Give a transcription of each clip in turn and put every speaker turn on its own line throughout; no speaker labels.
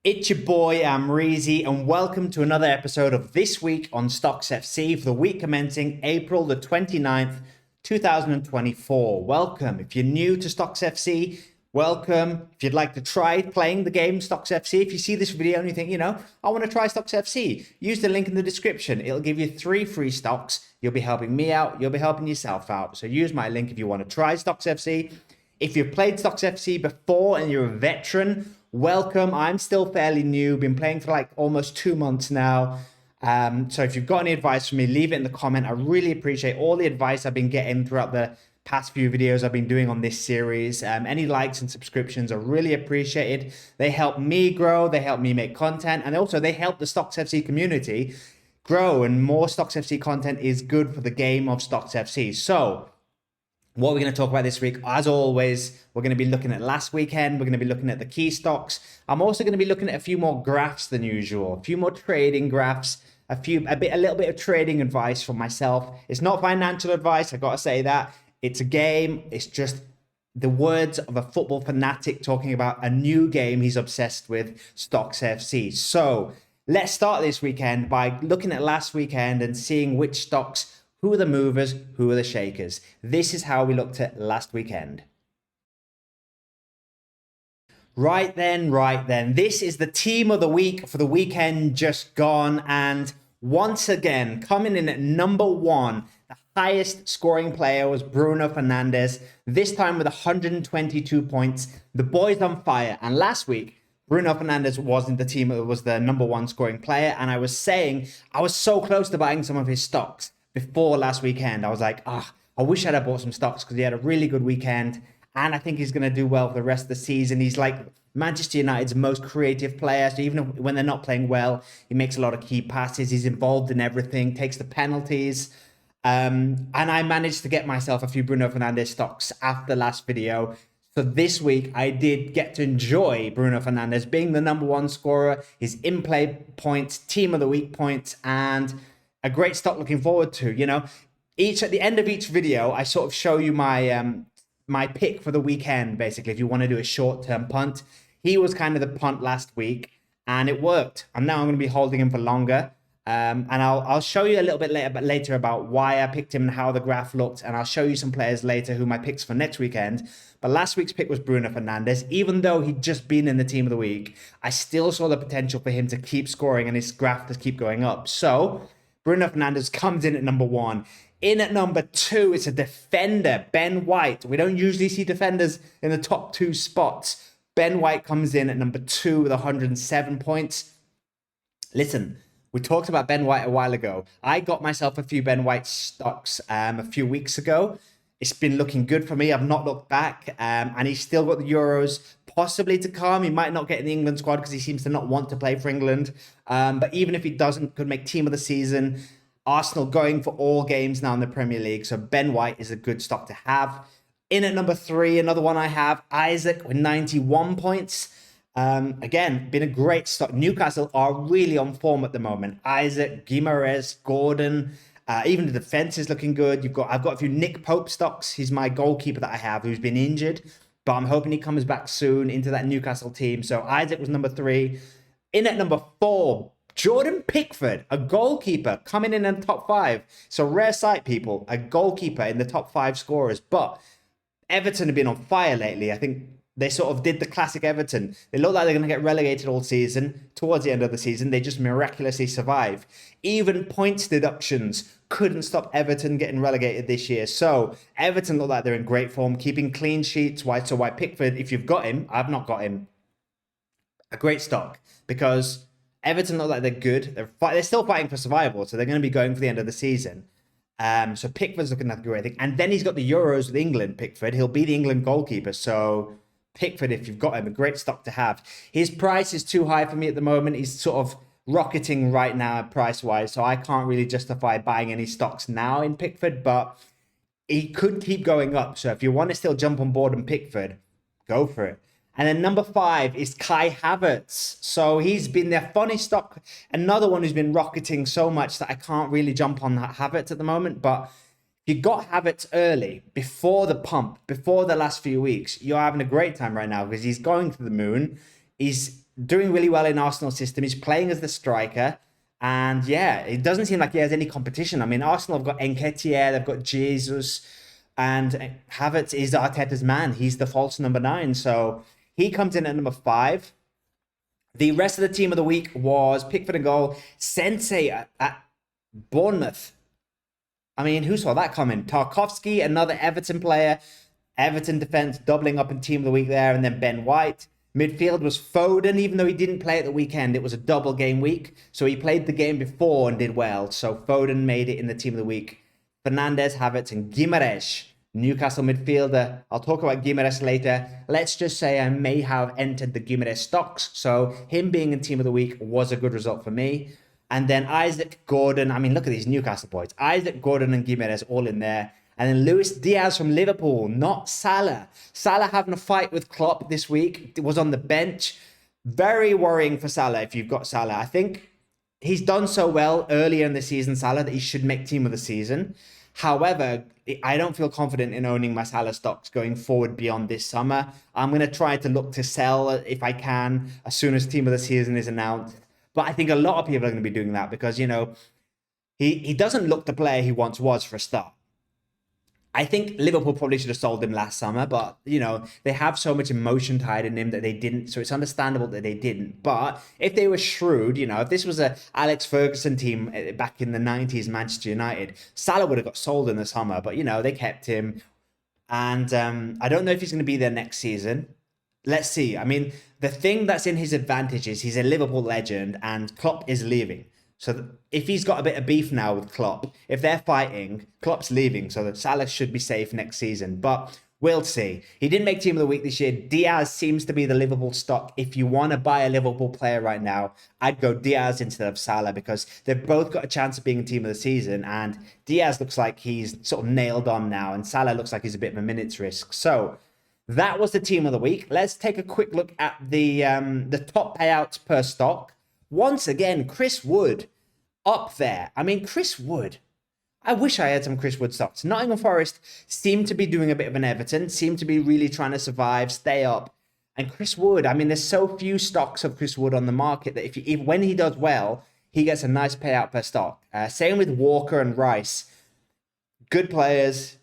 It's your boy Amreezy, and welcome to another episode of This Week on StocksFC for the week commencing April the 29th, 2024. Welcome. If you're new to StocksFC, welcome. If you'd like to try playing the game StocksFC, if you see this video and you think, I want to try StocksFC, use the link in the description. It'll give you 3 free stocks. You'll be helping me out. You'll be helping yourself out. So use my link if you want to try StocksFC. If you've played StocksFC before and you're a veteran, welcome. I'm still fairly new, been playing for like almost 2 months now. So if you've got any advice for me, leave it in the comment. I really appreciate all the advice I've been getting throughout the past few videos I've been doing on this series. Any likes and subscriptions are really appreciated. They help me grow, they help me make content, and also they help the StocksFC community grow, and more StocksFC content is good for the game of StocksFC. So what we're going to talk about this week, as always, we're going to be looking at last weekend. We're going to be looking at the key stocks. I'm also going to be looking at a few more graphs than usual, a few more trading graphs, a little bit of trading advice from myself. It's not financial advice, I got to say that. It's a game. It's just the words of a football fanatic talking about a new game he's obsessed with, StocksFC. So let's start this weekend by looking at last weekend and seeing which stocks, who are the movers, who are the shakers. This is how we looked at last weekend. Right then. This is the team of the week for the weekend just gone. And once again, coming in at number 1, the highest scoring player was Bruno Fernandes, this time with 122 points. The boy's on fire. And last week, Bruno Fernandes wasn't the team, it was the number 1 scoring player. And I was saying, I was so close to buying some of his stocks before last weekend. I was like, I wish I'd have bought some stocks because he had a really good weekend. And I think he's going to do well for the rest of the season. He's like Manchester United's most creative player. So even when they're not playing well, he makes a lot of key passes. He's involved in everything, takes the penalties. And I managed to get myself a few Bruno Fernandes stocks after last video. So this week, I did get to enjoy Bruno Fernandes being the number 1 scorer, his in-play points, team of the week points, and a great stock looking forward to. At the end of each video, I sort of show you my my pick for the weekend, basically, if you want to do a short-term punt. He was kind of the punt last week, and it worked. And now I'm going to be holding him for longer. And I'll show you a little bit later about why I picked him and how the graph looked. And I'll show you some players later who my picks for next weekend. But last week's pick was Bruno Fernandes. Even though he'd just been in the team of the week, I still saw the potential for him to keep scoring and his graph to keep going up. So Bruno Fernandes comes in at number 1. In at number 2, it's a defender, Ben White. We don't usually see defenders in the top 2 spots. Ben White comes in at number 2 with 107 points. Listen, we talked about Ben White a while ago. I got myself a few Ben White stocks a few weeks ago. It's been looking good for me. I've not looked back. And he's still got the Euros possibly to come. He might not get in the England squad because he seems to not want to play for England. But even if he doesn't, could make team of the season. Arsenal going for all games now in the Premier League. So Ben White is a good stock to have. In at number 3, another one I have, Isaac with 91 points. Again, been a great stock. Newcastle are really on form at the moment. Isaac, Guimaraes, Gordon, even the defense is looking good. I've got a few Nick Pope stocks. He's my goalkeeper that I have who's been injured, but I'm hoping he comes back soon into that Newcastle team. So Isaac was number 3. In at number 4, Jordan Pickford, a goalkeeper coming in the top 5. So rare sight, people, a goalkeeper in the top 5 scorers. But Everton have been on fire lately. I think they sort of did the classic Everton. They look like they're going to get relegated all season. Towards the end of the season, they just miraculously survive. Even points deductions couldn't stop Everton getting relegated this year. So Everton look like they're in great form, keeping clean sheets. Why Pickford, if you've got him, I've not got him, a great stock, because Everton look like they're good. They're still fighting for survival, so they're going to be going for the end of the season. So Pickford's looking like a great thing. And then he's got the Euros with England, Pickford. He'll be the England goalkeeper. So Pickford, if you've got him, a great stock to have. His price is too high for me at the moment. He's sort of rocketing right now price-wise, so I can't really justify buying any stocks now in Pickford, but he could keep going up. So if you want to still jump on board in Pickford, go for it. And then number 5 is Kai Havertz. So he's been their funny stock. Another one who's been rocketing so much that I can't really jump on that Havertz at the moment. But if you got Havertz early, before the pump, before the last few weeks, you're having a great time right now because he's going to the moon. He's doing really well in Arsenal's system. He's playing as the striker. And yeah, it doesn't seem like he has any competition. I mean, Arsenal have got Nketiah, they've got Jesus, and Havertz is Arteta's man. He's the false number 9. So he comes in at number 5. The rest of the team of the week was Pickford and goal, Sensei at Bournemouth. I mean, who saw that coming? Tarkowski, another Everton player. Everton defense doubling up in team of the week there. And then Ben White. Midfield was Foden, even though he didn't play at the weekend. It was a double game week. So he played the game before and did well. So Foden made it in the team of the week. Fernandes, Havertz, and Guimaraes, Newcastle midfielder. I'll talk about Guimaraes later. Let's just say I may have entered the Guimaraes stocks. So him being in team of the week was a good result for me. And then Isaac, Gordon. I mean, look at these Newcastle boys. Isaac, Gordon, and Guimaraes all in there. And then Luis Diaz from Liverpool, not Salah. Salah having a fight with Klopp this week. It was on the bench. Very worrying for Salah if you've got Salah. I think he's done so well earlier in the season, Salah, that he should make team of the season. However, I don't feel confident in owning my Salah stocks going forward beyond this summer. I'm going to try to look to sell if I can as soon as team of the season is announced. But I think a lot of people are going to be doing that because, you know, he doesn't look the player he once was for a start. I think Liverpool probably should have sold him last summer, but, you know, they have so much emotion tied in him that they didn't. So it's understandable that they didn't. But if they were shrewd, you know, if this was a Alex Ferguson team back in the 90s, Manchester United, Salah would have got sold in the summer. But, you know, they kept him. And I don't know if he's going to be there next season. Let's see. I mean, the thing that's in his advantage is he's a Liverpool legend and Klopp is leaving. So if he's got a bit of beef now with Klopp, if they're fighting, Klopp's leaving. So that Salah should be safe next season. But we'll see. He didn't make team of the week this year. Diaz seems to be the Liverpool stock. If you want to buy a Liverpool player right now, I'd go Diaz instead of Salah because they've both got a chance of being team of the season. And Diaz looks like he's sort of nailed on now. And Salah looks like he's a bit of a minutes risk. So that was the team of the week. Let's take a quick look at the top payouts per stock. Once again, Chris Wood up there. I mean, Chris Wood. I wish I had some Chris Wood stocks. Nottingham Forest seem to be doing a bit of an Everton, seem to be really trying to survive, stay up. And Chris Wood, I mean, there's so few stocks of Chris Wood on the market that if when he does well, he gets a nice payout per stock. Same with Walker and Rice. Good players,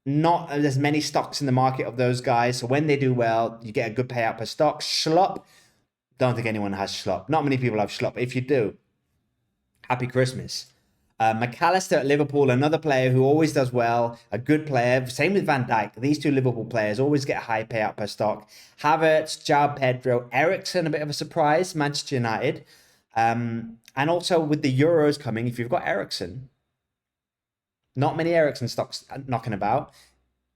not as many stocks in the market of those guys. So when they do well, you get a good payout per stock. Schlupp, don't think anyone has Schlupp. Not many people have Schlupp. If you do, happy Christmas. McAllister at Liverpool, another player who always does well, a good player. Same with Van Dijk. These two Liverpool players always get a high payout per stock. Havertz, João Pedro, Eriksen, a bit of a surprise, Manchester United. And also with the Euros coming, if you've got Eriksen, not many Eriksen stocks knocking about,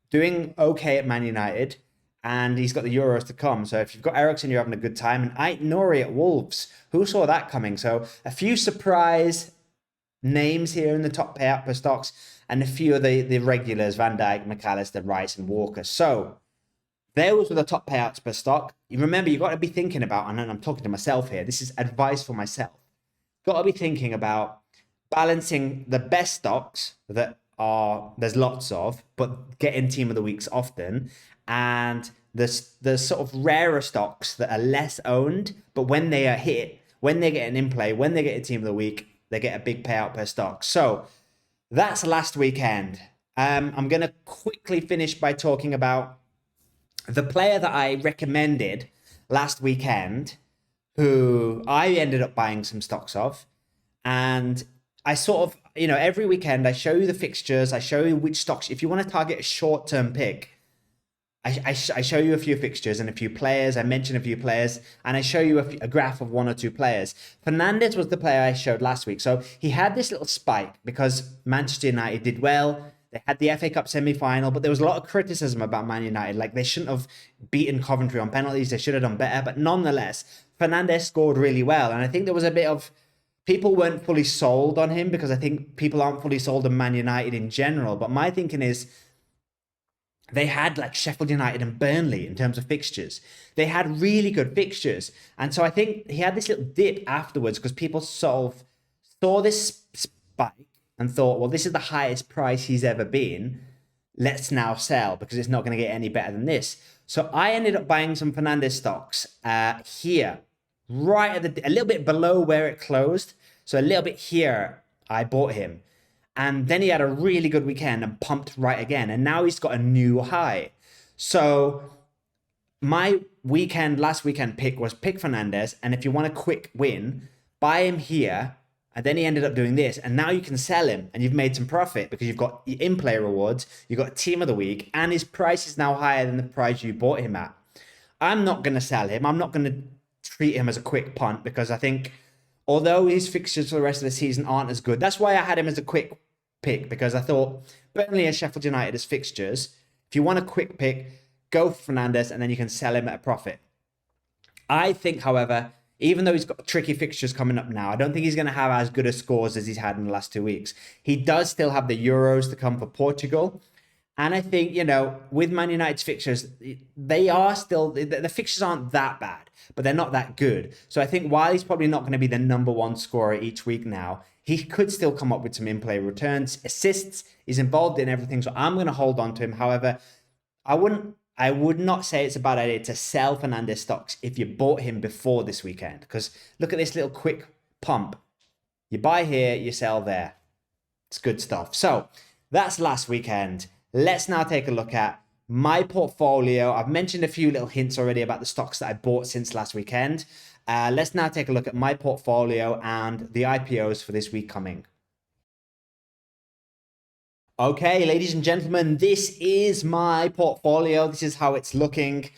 doing okay at Man United, and he's got the Euros to come. So if you've got Eriksen, you're having a good time. And Ait Nouri at Wolves, who saw that coming? So a few surprise names here in the top payout per stocks, and a few of the regulars, Van Dijk, McAllister, Rice, and Walker. So those were the top payouts per stock. You remember, you've got to be thinking about, and I'm talking to myself here, this is advice for myself. Got to be thinking about balancing the best stocks that there's lots of, but getting team of the weeks often, and the sort of rarer stocks that are less owned, but when they are hit, when they get an in play, when they get a team of the week, they get a big payout per stock. So that's last weekend. I'm going to quickly finish by talking about the player that I recommended last weekend, who I ended up buying some stocks of. And I sort of, you know, every weekend I show you the fixtures, I show you which stocks, if you want to target a short-term pick, I show you a few fixtures and a few players. I mention a few players, and I show you a graph of one or two players. Fernandes was the player I showed last week. So he had this little spike because Manchester United did well. They had the FA Cup semi-final, but there was a lot of criticism about Man United. Like, they shouldn't have beaten Coventry on penalties. They should have done better. But nonetheless, Fernandes scored really well. And I think there was a bit of, people weren't fully sold on him because I think people aren't fully sold on Man United in general. But my thinking is, they had like Sheffield United and Burnley in terms of fixtures. They had really good fixtures. And so I think he had this little dip afterwards because people sort of saw this spike and thought, well, this is the highest price he's ever been. Let's now sell because it's not going to get any better than this. So I ended up buying some Fernandez stocks here, right at a little bit below where it closed. So a little bit here, I bought him. And then he had a really good weekend and pumped right again. And now he's got a new high. So my last weekend pick was pick Fernandez. And if you want a quick win, buy him here. And then he ended up doing this. And now you can sell him and you've made some profit because you've got in-play rewards, you've got team of the week, and his price is now higher than the price you bought him at. I'm not going to sell him. I'm not going to treat him as a quick punt because I think although his fixtures for the rest of the season aren't as good, that's why I had him as a quick pick, because I thought Burnley and Sheffield United as fixtures. If you want a quick pick, go for Fernandez and then you can sell him at a profit. I think, however, even though he's got tricky fixtures coming up now, I don't think he's going to have as good a scores as he's had in the last 2 weeks. He does still have the Euros to come for Portugal. And I think, with Man United's fixtures, they are still, the fixtures aren't that bad, but they're not that good. So I think while he's probably not going to be the number one scorer each week now, he could still come up with some in-play returns, assists. He's involved in everything. So I'm going to hold on to him. However, I would not say it's a bad idea to sell Fernandez stocks if you bought him before this weekend. Because look at this little quick pump. You buy here, you sell there. It's good stuff. So that's last weekend. Let's now take a look at my portfolio. I've mentioned a few little hints already about the stocks that I bought since last weekend. Let's now take a look at my portfolio and the IPOs for this week coming. Okay, ladies and gentlemen, this is my portfolio. This is how it's looking.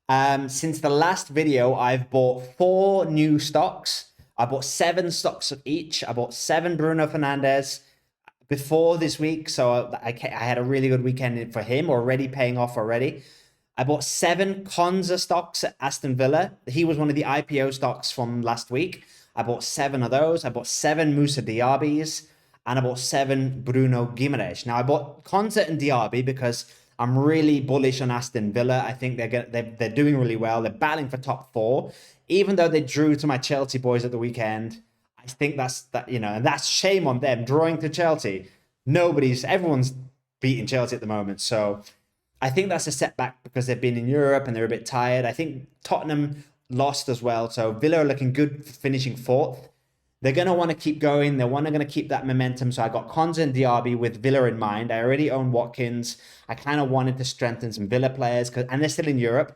Since the last video, I've bought 4 new stocks. I bought 7 stocks of each. I bought 7 Bruno Fernandes before this week. So I had a really good weekend for him, already paying off already. I bought 7 Konza stocks at Aston Villa. He was one of the IPO stocks from last week. I bought 7 of those. I bought 7 Moussa Diabys. And I bought 7 Bruno Guimaraes. Now, I bought Konza and Diaby because I'm really bullish on Aston Villa. I think they're doing really well. They're battling for top 4. Even though they drew to my Chelsea boys at the weekend, I think and that's shame on them, drawing to Chelsea. Everyone's beating Chelsea at the moment. So I think that's a setback because they've been in Europe and they're a bit tired. I think Tottenham lost as well. So Villa are looking good for finishing 4th. They're going to want to keep going. They're going to keep that momentum. So I got Konza and Diaby with Villa in mind. I already own Watkins. I kind of wanted to strengthen some Villa players and they're still in Europe.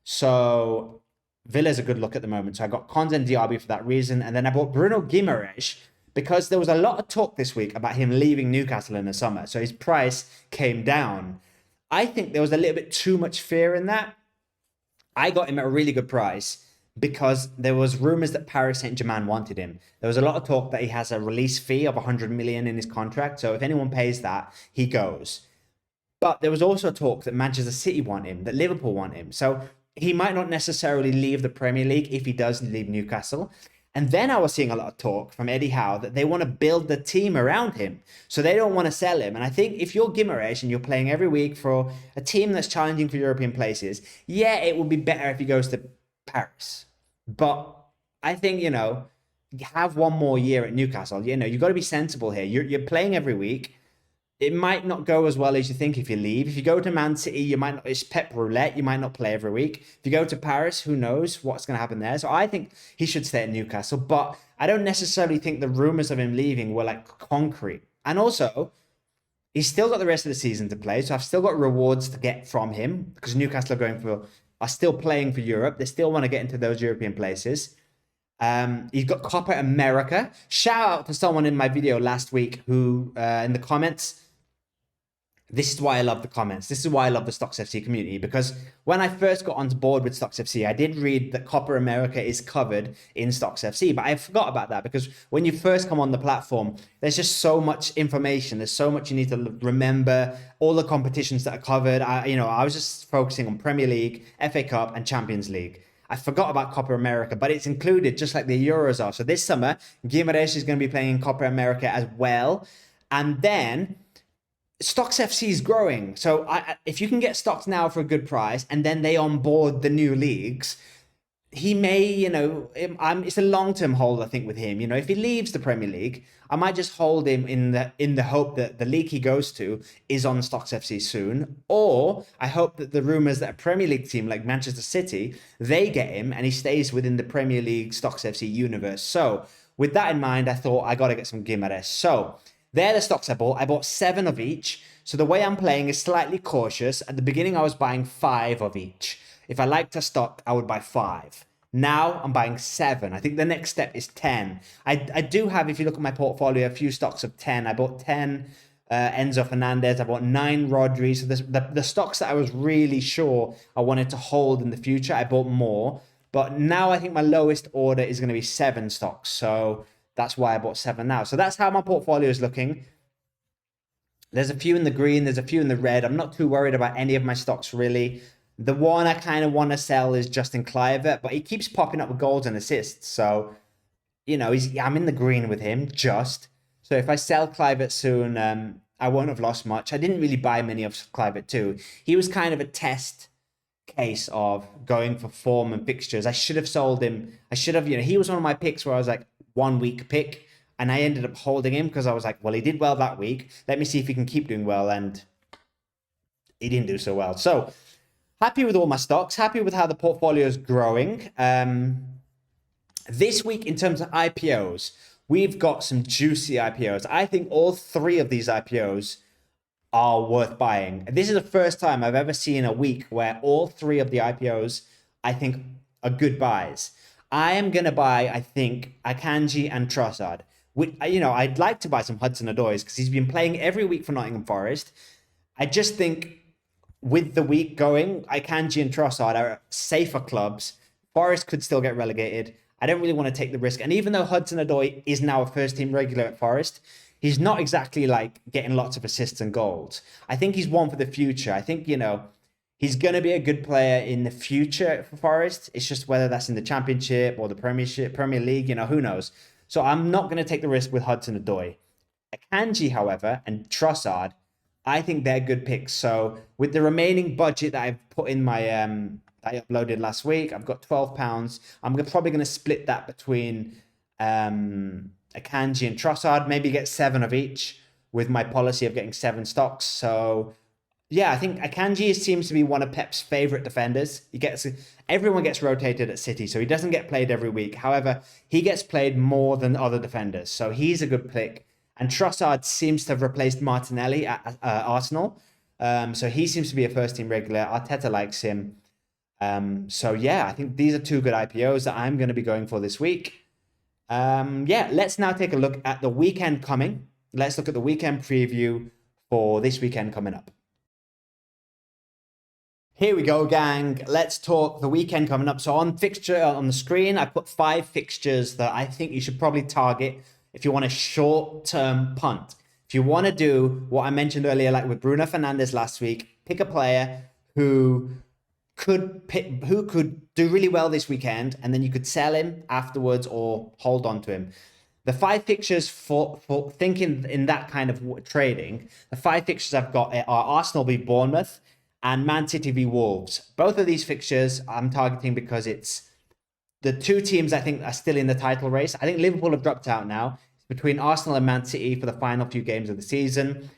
So Villa's a good look at the moment. So I got Konza and Diaby for that reason. And then I bought Bruno Guimaraes because there was a lot of talk this week about him leaving Newcastle in the summer. So his price came down. I think there was a little bit too much fear in that. I got him at a really good price because there was rumors that Paris Saint-Germain wanted him. There was a lot of talk that he has a release fee of 100 million in his contract. So if anyone pays that, he goes. But there was also talk that Manchester City want him, that Liverpool want him. So he might not necessarily leave the Premier League if he does leave Newcastle. And then I was seeing a lot of talk from Eddie Howe that they want to build the team around him. So they don't want to sell him. And I think if you're Guimaraes and you're playing every week for a team that's challenging for European places, yeah, it would be better if he goes to Paris. But I think, have one more year at Newcastle. You've got to be sensible here. You're playing every week. It might not go as well as you think if you leave. If you go to Man City, it's Pep roulette. You might not play every week. If you go to Paris, who knows what's going to happen there. So I think he should stay at Newcastle. But I don't necessarily think the rumors of him leaving were concrete. And also, he's still got the rest of the season to play. So I've still got rewards to get from him because Newcastle are still playing for Europe. They still want to get into those European places. He's got Copa America. Shout out to someone in my video last week who, in the comments, this is why I love the comments. This is why I love the StocksFC community, because when I first got on board with StocksFC, I did read that Copa America is covered in StocksFC, but I forgot about that because when you first come on the platform, there's just so much information. There's so much you need to remember, all the competitions that are covered. I was just focusing on Premier League, FA Cup, and Champions League. I forgot about Copa America, but it's included just like the Euros are. So this summer, Guimaraes is going to be playing in Copa America as well. And then StocksFC is growing. So if you can get stocks now for a good price and then they onboard the new leagues, he may, it's a long-term hold, I think, with him. If he leaves the Premier League, I might just hold him in the hope that the league he goes to is on Stocks FC soon. Or I hope that the rumors that a Premier League team like Manchester City, they get him and he stays within the Premier League Stocks FC universe. So with that in mind, I thought I got to get some Gimares. So they're the stocks I bought. I bought 7 of each. So the way I'm playing is slightly cautious. At the beginning, I was buying 5 of each. If I liked a stock, I would buy 5. Now I'm buying 7. I think the next step is 10. I do have, if you look at my portfolio, a few stocks of 10. I bought 10 Enzo Fernandez. I bought 9 Rodri. So the stocks that I was really sure I wanted to hold in the future, I bought more. But now I think my lowest order is going to be 7 stocks. So that's why I bought 7 now. So that's how my portfolio is looking. There's a few in the green. There's a few in the red. I'm not too worried about any of my stocks, really. The one I kind of want to sell is Justin Kluivert, but he keeps popping up with goals and assists. So, I'm in the green with him, just. So if I sell Kluivert soon, I won't have lost much. I didn't really buy many of Kluivert too. He was kind of a test case of going for form and fixtures. I should have sold him. I should have, he was one of my picks where I was like 1 week pick, and I ended up holding him because I was like, well, he did well that week. Let me see if he can keep doing well, and he didn't do so well. So happy with all my stocks, happy with how the portfolio is growing. This week, in terms of IPOs, we've got some juicy IPOs. I think all 3 of these IPOs are worth buying. This is the first time I've ever seen a week where all 3 of the IPOs, I think, are good buys. I am going to buy, I think, Akanji and Trossard. I'd like to buy some Hudson-Odoi because he's been playing every week for Nottingham Forest. I just think with the week going, Akanji and Trossard are safer clubs. Forest could still get relegated. I don't really want to take the risk. And even though Hudson-Odoi is now a first-team regular at Forest, he's not exactly like getting lots of assists and goals. I think he's one for the future. I think, he's going to be a good player in the future for Forest. It's just whether that's in the Championship or the Premier League, who knows. So I'm not going to take the risk with Hudson-Odoi. Akanji, however, and Trossard, I think they're good picks. So with the remaining budget that I've put in my I uploaded last week, I've got £12. I'm probably going to split that between Akanji and Trossard, maybe get 7 of each with my policy of getting 7 stocks. So yeah, I think Akanji seems to be one of Pep's favorite defenders. Everyone gets rotated at City, so he doesn't get played every week. However, he gets played more than other defenders, so he's a good pick. And Trossard seems to have replaced Martinelli at Arsenal. So he seems to be a first-team regular. Arteta likes him. So yeah, I think these are 2 good IPOs that I'm going to be going for this week. Let's now take a look at the weekend coming. Let's look at the weekend preview for this weekend coming up. Here we go, gang. Let's talk the weekend coming up. So on the screen, I put 5 fixtures that I think you should probably target if you want a short-term punt. If you want to do what I mentioned earlier, like with Bruno Fernandes last week, pick a player who could do really well this weekend, and then you could sell him afterwards or hold on to him. The 5 fixtures for thinking in that kind of trading, the 5 fixtures I've got are Arsenal v Bournemouth and Man City v Wolves. Both of these fixtures I'm targeting because it's the 2 teams I think are still in the title race. I think Liverpool have dropped out now. It's between Arsenal and Man City for the final few games of the season.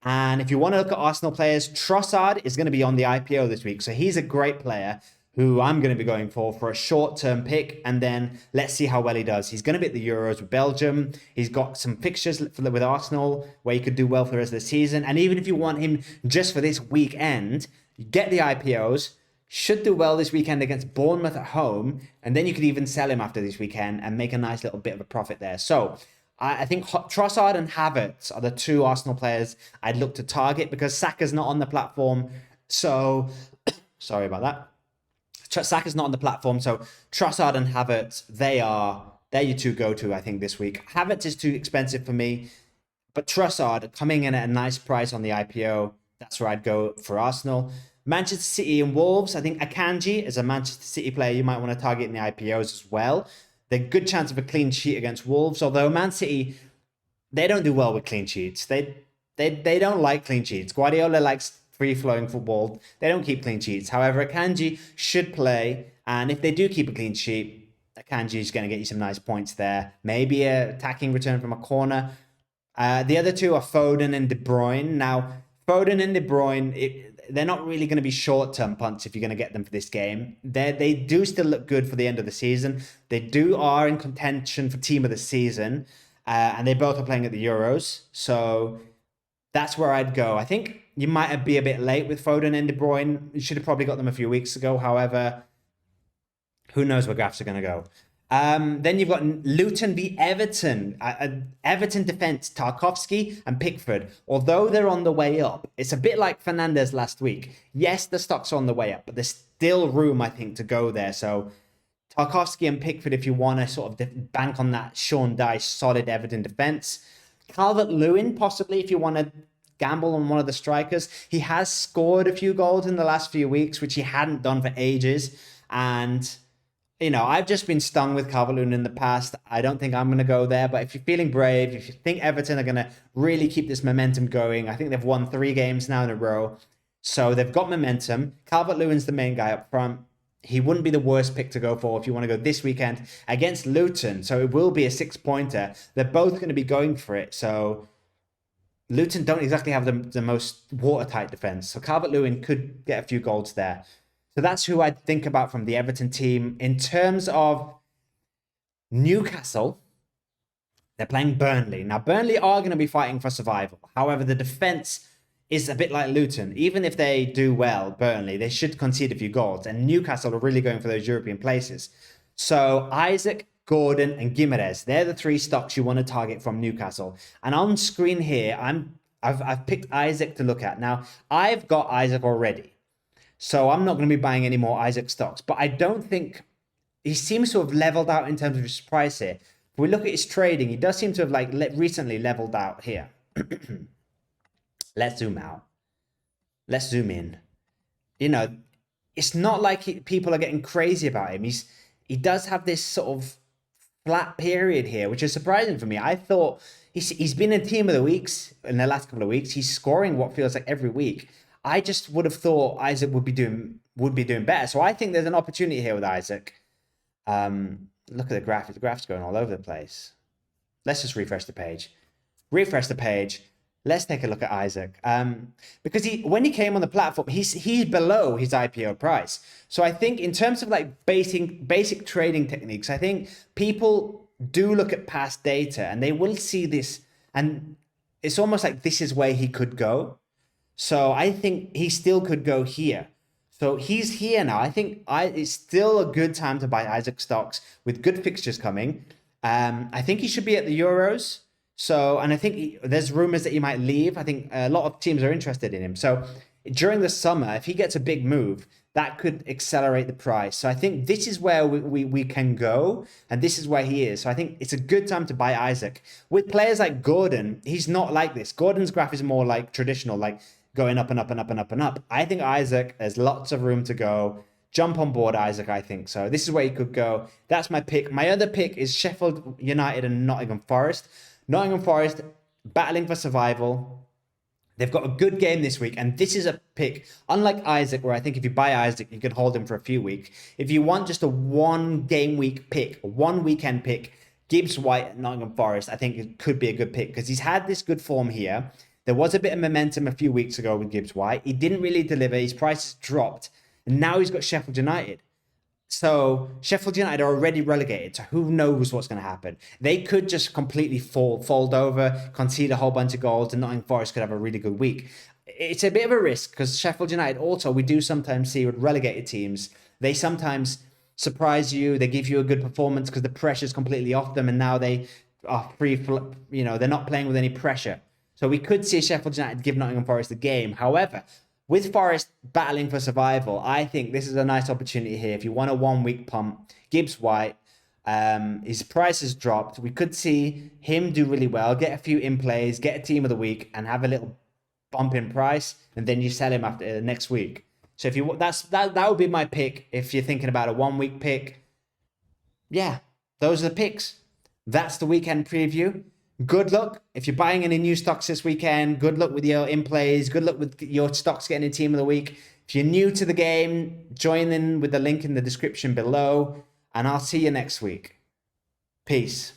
And if you want to look at Arsenal players, Trossard is going to be on the IPO this week. So he's a great player who I'm going to be going for a short-term pick. And then let's see how well he does. He's going to be at the Euros with Belgium. He's got some fixtures with Arsenal where he could do well for the rest of the season. And even if you want him just for this weekend, you get the IPOs, should do well this weekend against Bournemouth at home. And then you could even sell him after this weekend and make a nice little bit of a profit there. So I think Trossard and Havertz are the 2 Arsenal players I'd look to target because Saka's not on the platform. So, sorry about that. Saka's not on the platform. So Trossard and Havertz, they're your 2 go-to, I think, this week. Havertz is too expensive for me, but Trossard coming in at a nice price on the IPO, that's where I'd go for Arsenal. Manchester City and Wolves, I think Akanji is a Manchester City player you might want to target in the IPOs as well. They're a good chance of a clean sheet against Wolves, although Man City, they don't do well with clean sheets. They don't like clean sheets. Guardiola likes free-flowing football. They don't keep clean sheets. However, Akanji should play And if they do keep a clean sheet, Akanji is going to get you some nice points there. Maybe a attacking return from a corner. The other two are Foden and De Bruyne. Now, Foden and De Bruyne, they're not really going to be short-term punts if you're going to get them for this game. They do still look good for the end of the season. They are in contention for team of the season. And they both are playing at the Euros. So that's where I'd go. I think you might be a bit late with Foden and De Bruyne. You should have probably got them a few weeks ago. However, who knows where graphs are going to go. Then you've got Luton v Everton. Everton defense, Tarkowski and Pickford. Although they're on the way up, it's a bit like Fernandez last week. Yes, the stocks are on the way up, but there's still room, I think, to go there. So Tarkowski and Pickford, if you want to sort of bank on that Sean Dyche solid Everton defense. Calvert-Lewin, possibly, if you want to gamble on one of the strikers. He has scored a few goals in the last few weeks, which he hadn't done for ages. And I've just been stung with Calvert-Lewin in the past. I don't think I'm going to go there. But if you're feeling brave, if you think Everton are going to really keep this momentum going, I think they've won 3 games now in a row. So they've got momentum. Calvert-Lewin's the main guy up front. He wouldn't be the worst pick to go for if you want to go this weekend against Luton. So it will be a 6-pointer. They're both going to be going for it. So Luton don't exactly have the most watertight defense. So Calvert-Lewin could get a few goals there. So that's who I'd think about from the Everton team. In terms of Newcastle, they're playing Burnley. Now, Burnley are going to be fighting for survival. However, the defense is a bit like Luton. Even if they do well, Burnley, they should concede a few goals. And Newcastle are really going for those European places. So Isaac, Gordon, and Gimenez, they're the 3 stocks you want to target from Newcastle. And on screen here, I've picked Isaac to look at. Now, I've got Isaac already. So I'm not going to be buying any more Isaac stocks. But I don't think he seems to have leveled out in terms of his price here. If we look at his trading, he does seem to have recently leveled out here. Let's zoom out. Let's zoom in. It's not like people are getting crazy about him. He does have this sort of flat period here, which is surprising for me. I thought he's been in team of the weeks in the last couple of weeks. He's scoring what feels like every week. I just would have thought Isaac would be doing better. So I think there's an opportunity here with Isaac. Look at the graph. The graph's going all over the place. Let's just refresh the page. Let's take a look at Isaac. Because when he came on the platform, he's below his IPO price. So I think in terms of basic trading techniques, I think people do look at past data and they will see this, and it's almost like this is where he could go. So I think he still could go here. So he's here now. I think it's still a good time to buy Isaac stocks with good fixtures coming. I think he should be at the Euros. So, and I think there's rumors that he might leave. I think a lot of teams are interested in him. So during the summer, if he gets a big move, that could accelerate the price. So I think this is where we can go, and this is where he is. So I think it's a good time to buy Isaac. With players like Gordon, he's not like this. Gordon's graph is more like traditional, like going up and up and up and up and up. I think Isaac, there's lots of room to go. Jump on board Isaac, I think. So this is where he could go. That's my pick. My other pick is Sheffield United and Nottingham Forest. Nottingham Forest battling for survival. They've got a good game this week, and this is a pick, unlike Isaac, where I think if you buy Isaac, you can hold him for a few weeks. If you want just a 1 game week pick, a 1 weekend pick, Gibbs White at Nottingham Forest, I think it could be a good pick because he's had this good form here. There was a bit of momentum a few weeks ago with Gibbs White. He didn't really deliver. His prices dropped, and now he's got Sheffield United. So Sheffield United are already relegated, so who knows what's going to happen. They could just completely fold over, concede a whole bunch of goals, and Nottingham Forest could have a really good week. It's a bit of a risk because Sheffield United also, we do sometimes see with relegated teams, they sometimes surprise you, they give you a good performance because the pressure's completely off them, and now they are free, they're not playing with any pressure. So we could see Sheffield United give Nottingham Forest the game. However, with Forest battling for survival, I think this is a nice opportunity here. If you want a 1 week pump, Gibbs White, his price has dropped. We could see him do really well, get a few in plays, get a team of the week, and have a little bump in price, and then you sell him after next week. So if you that would be my pick if you're thinking about a 1 week pick. Yeah, those are the picks. That's the weekend preview. Good luck if you're buying any new stocks this weekend. Good luck with your in plays. Good luck with your stocks getting a team of the week. If you're new to the game, join in with the link in the description below, and I'll see you next week. Peace.